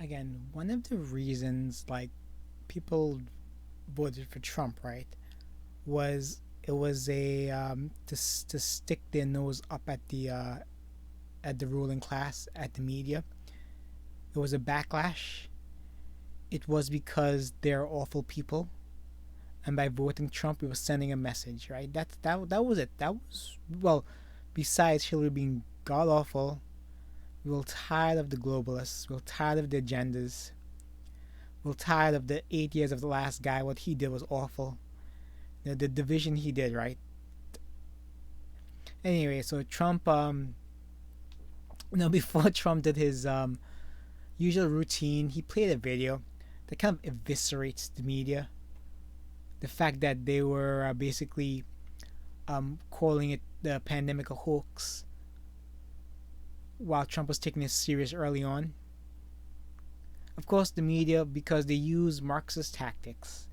Again, one of the reasons like people voted for Trump, right, was it was a to stick their nose up at the ruling class, at the media. It was a backlash. It was because they're awful people, and by voting Trump, it was sending a message, right? That was it. That was, well, besides Hillary being god awful, we were tired of the globalists. We were tired of the agendas. We were tired of the 8 years of the last guy. What he did was awful. The division he did, right? Anyway, so Trump, before Trump did his usual routine, he played a video that kind of eviscerates the media. The fact that they were basically calling it the pandemic a hoax while Trump was taking it serious early on. Of course, the media, because they use Marxist tactics,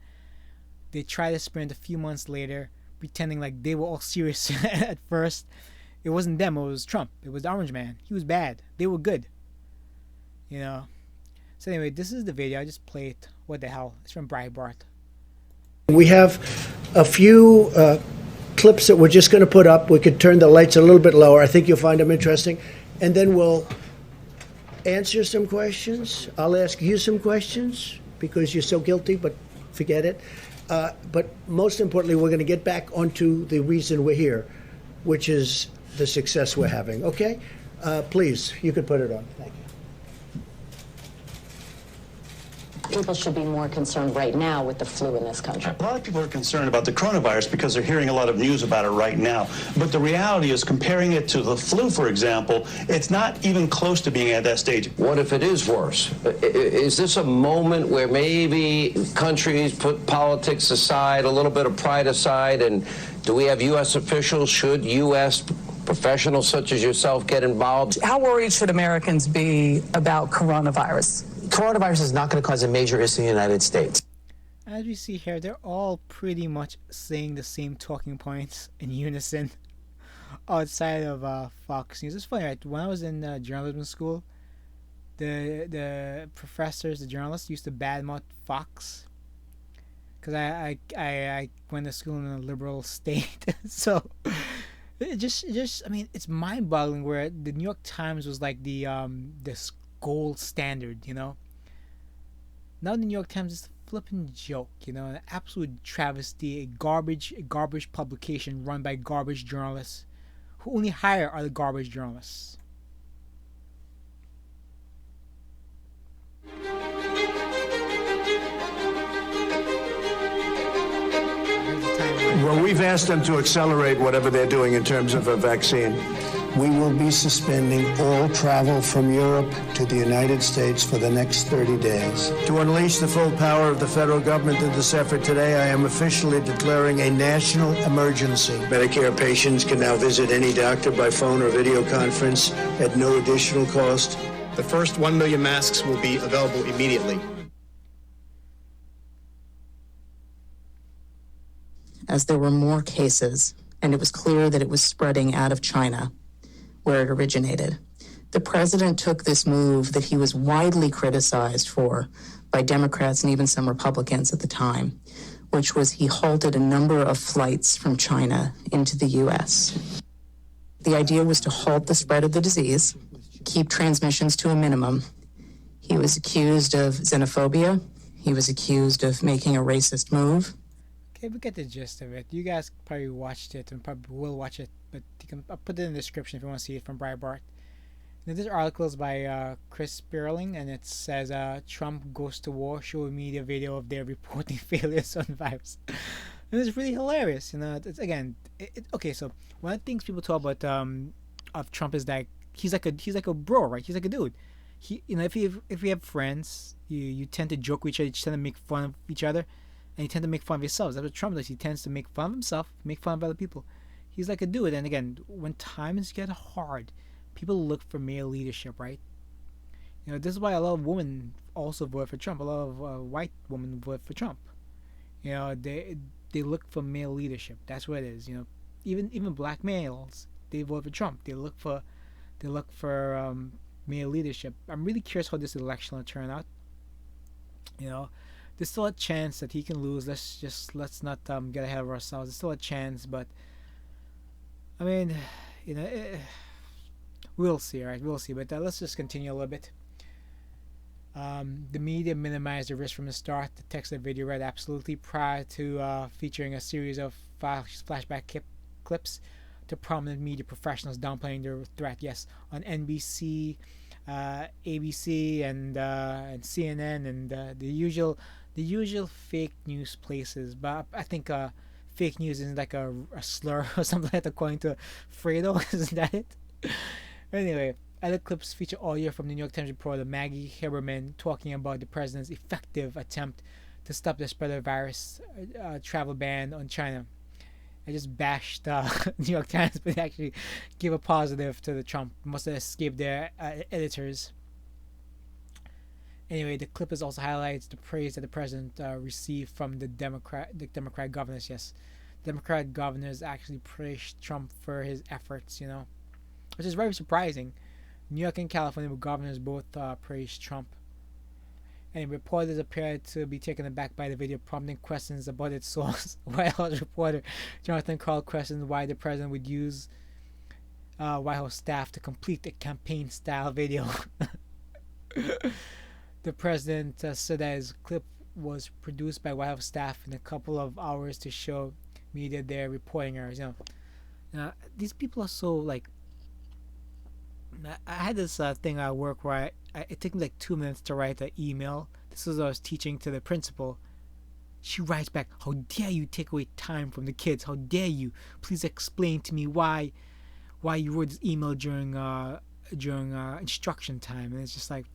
they try to sprint a few months later, pretending like they were all serious at first. It wasn't them, it was Trump. It was the Orange Man. He was bad. They were good. You know. So anyway, this is the video. I just played it. What the hell? It's from Breitbart. We have a few clips that we're just going to put up. We could turn the lights a little bit lower. I think you'll find them interesting. And then we'll answer some questions. I'll ask you some questions because you're so guilty, but forget it. But most importantly, we're going to get back onto the reason we're here, which is the success we're having. Okay? Please, you could put it on. Thank you. People should be more concerned right now with the flu in this country. A lot of people are concerned about the coronavirus because they're hearing a lot of news about it right now. But the reality is, comparing it to the flu, for example, it's not even close to being at that stage. What if it is worse? Is this a moment where maybe countries put politics aside, a little bit of pride aside, and do we have U.S. officials, should U.S. professionals such as yourself get involved? How worried should Americans be about coronavirus? Coronavirus is not going to cause a major issue in the United States. As we see here, they're all pretty much saying the same talking points in unison outside of Fox News. It's funny, right? When I was in journalism school, the professors, the journalists, used to badmouth Fox because I went to school in a liberal state, so I mean, it's mind-boggling where the New York Times was like this gold standard, Now the New York Times is a flippin' joke, an absolute travesty, a garbage publication run by garbage journalists who only hire other garbage journalists. Well, we've asked them to accelerate whatever they're doing in terms of a vaccine. We will be suspending all travel from Europe to the United States for the next 30 days. To unleash the full power of the federal government in this effort today, I am officially declaring a national emergency. Medicare patients can now visit any doctor by phone or video conference at no additional cost. The first 1 million masks will be available immediately. As there were more cases, and it was clear that it was spreading out of China, where it originated, the president took this move that he was widely criticized for by Democrats and even some Republicans at the time, which was he halted a number of flights from China into the U.S. The idea was to halt the spread of the disease, keep transmissions to a minimum. He was accused of xenophobia. He was accused of making a racist move. Okay, we get the gist of it. You guys probably watched it and probably will watch it, but I'll put it in the description if you want to see it from Breitbart. Now, this article is by Chris Sperling, and it says Trump goes to war, show media video of their reporting failures on virus. And it's really hilarious, It's again, okay. So one of the things people talk about of Trump is that he's like a bro, right? He's like a dude. He, if you have friends, you tend to joke with each other, you tend to make fun of each other. And you tend to make fun of yourselves. That's what Trump does. He tends to make fun of himself, make fun of other people. He's like a dude. And again, when times get hard, people look for male leadership, right? This is why a lot of women also vote for Trump. A lot of white women vote for Trump. They look for male leadership. That's what it is. Even black males, they vote for Trump. They look for male leadership. I'm really curious how this election will turn out. You know, there's still a chance that he can lose. Let's not get ahead of ourselves. There's still a chance, but I mean, you know, we'll see, right? We'll see. But let's just continue a little bit. The media minimized the risk from the start. The text of the video read absolutely prior to featuring a series of flashback clips to prominent media professionals downplaying the threat. Yes, on NBC, ABC, and CNN, and the usual fake news places. But I think fake news isn't like a slur or something like that, according to Fredo. Isn't that it? Anyway, other clips feature audio from the New York Times reporter Maggie Haberman talking about the president's effective attempt to stop the spread of the virus travel ban on China. I just bashed New York Times, but actually gave a positive to the Trump. Must have escaped their editors. Anyway, the clip also highlights the praise that the president received from the Democrat governors. Yes, Democrat governors actually praised Trump for his efforts, you know, which is very surprising. New York and California governors both praised Trump. And reporters appeared to be taken aback by the video, prompting questions about its source. White House reporter Jonathan Karl questioned why the president would use White House staff to complete a campaign-style video. The president said that his clip was produced by White House staff in a couple of hours to show media their reporting errors. You know, these people are so like. I had this thing at work where it took me like 2 minutes to write an email. This was I was teaching to the principal. She writes back, "How dare you take away time from the kids? How dare you? Please explain to me why you wrote this email during instruction time." And it's just like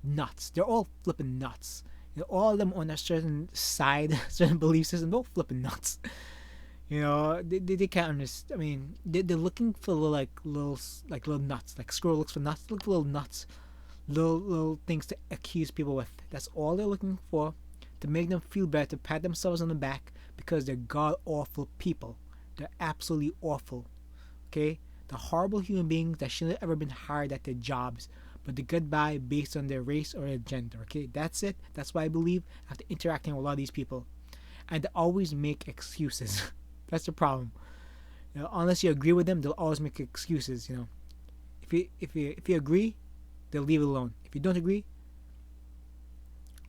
nuts. They're all flipping nuts. You know, all of them on a certain side, certain belief system. They're all flipping nuts. You know, they can't understand. I mean, they're looking for little nuts. Like squirrel looks for nuts. They look for little nuts, little things to accuse people with. That's all they're looking for, to make them feel better, to pat themselves on the back, because they're god awful people. They're absolutely awful. Okay, the horrible human beings that shouldn't have ever been hired at their jobs, but they get by based on their race or their gender. Okay, that's it. That's why I believe after interacting with a lot of these people, and they always make excuses. That's the problem. You know, unless you agree with them, they'll always make excuses. You know, if you agree, they'll leave it alone. If you don't agree,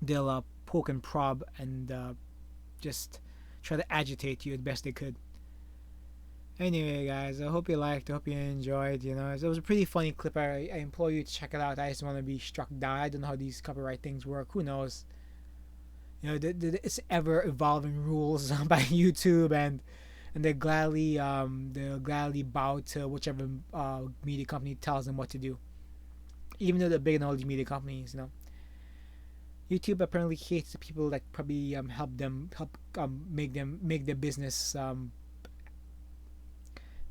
they'll poke and prob and just try to agitate you as best they could. Anyway, guys, I hope you liked. I hope you enjoyed. You know, it was a pretty funny clip. I implore you to check it out. I just want to be struck down. I don't know how these copyright things work. Who knows? You know, it's ever evolving rules by YouTube, and they'll gladly bow to whichever media company tells them what to do, even though they're big and all these media companies. You know, YouTube apparently hates the people that probably help make their business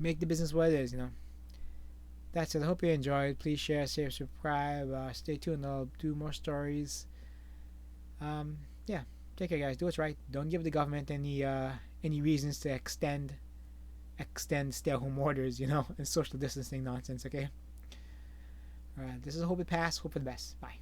make the business what it is. You know, that's it. I hope you enjoyed. Please share, subscribe. Stay tuned. I'll do more stories. Yeah, take care, guys. Do what's right. Don't give the government any reasons to extend stay-at-home orders, you know, and social distancing nonsense. Okay. All right. This is Hope It Pass. Hope for the best. Bye.